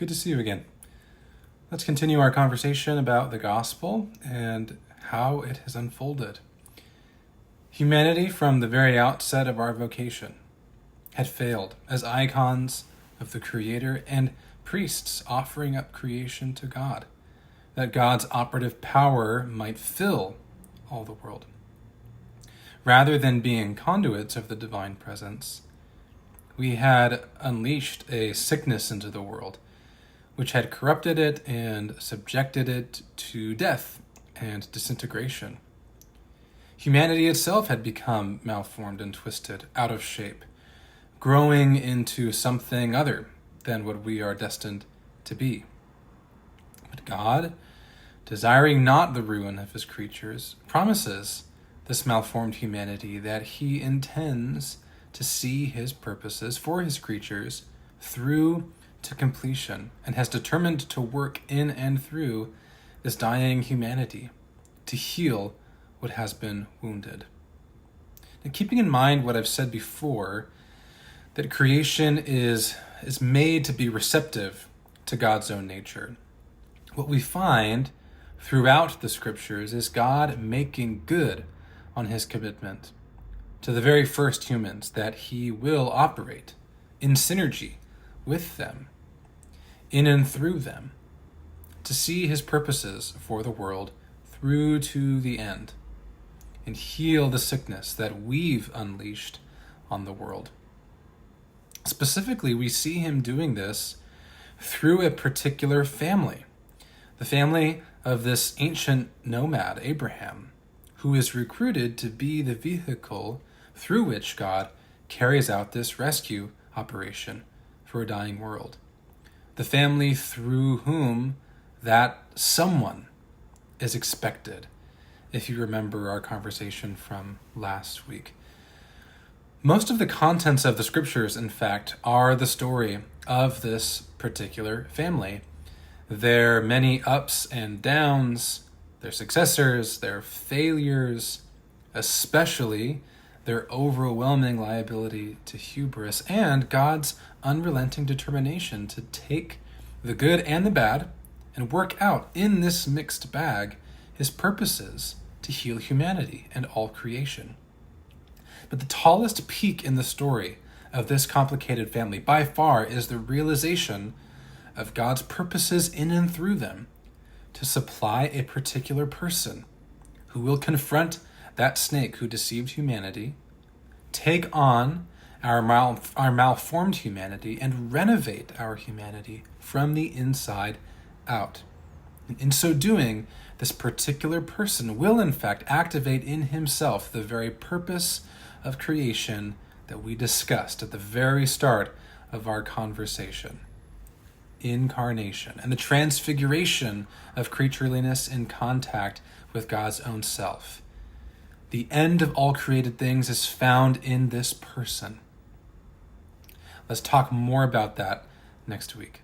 Good to see you again. Let's continue our conversation about the gospel and how it has unfolded. Humanity, from the very outset of our vocation, had failed as icons of the Creator and priests offering up creation to God, that God's operative power might fill all the world. Rather than being conduits of the divine presence, we had unleashed a sickness into the world, which had corrupted it and subjected it to death and disintegration. Humanity itself had become malformed and twisted, out of shape, growing into something other than what we are destined to be. But God, desiring not the ruin of his creatures, promises this malformed humanity that he intends to see his purposes for his creatures through to completion, and has determined to work in and through this dying humanity to heal what has been wounded. Now, keeping in mind what I've said before, that creation is made to be receptive to God's own nature, what we find throughout the scriptures is God making good on his commitment to the very first humans that he will operate in synergy with them, in and through them, to see his purposes for the world through to the end, and heal the sickness that we've unleashed on the world. Specifically, we see him doing this through a particular family, the family of this ancient nomad, Abraham, who is recruited to be the vehicle through which God carries out this rescue operation for a dying world. The family through whom that someone is expected, if you remember our conversation from last week. Most of the contents of the scriptures, in fact, are the story of this particular family. Their many ups and downs, their successors, their failures, especially their overwhelming liability to hubris, and God's unrelenting determination to take the good and the bad and work out in this mixed bag his purposes to heal humanity and all creation. But the tallest peak in the story of this complicated family by far is the realization of God's purposes in and through them to supply a particular person who will confront that snake who deceived humanity, take on our malformed humanity, and renovate our humanity from the inside out. And in so doing, this particular person will in fact activate in himself the very purpose of creation that we discussed at the very start of our conversation. Incarnation and the transfiguration of creatureliness in contact with God's own self. The end of all created things is found in this person. Let's talk more about that next week.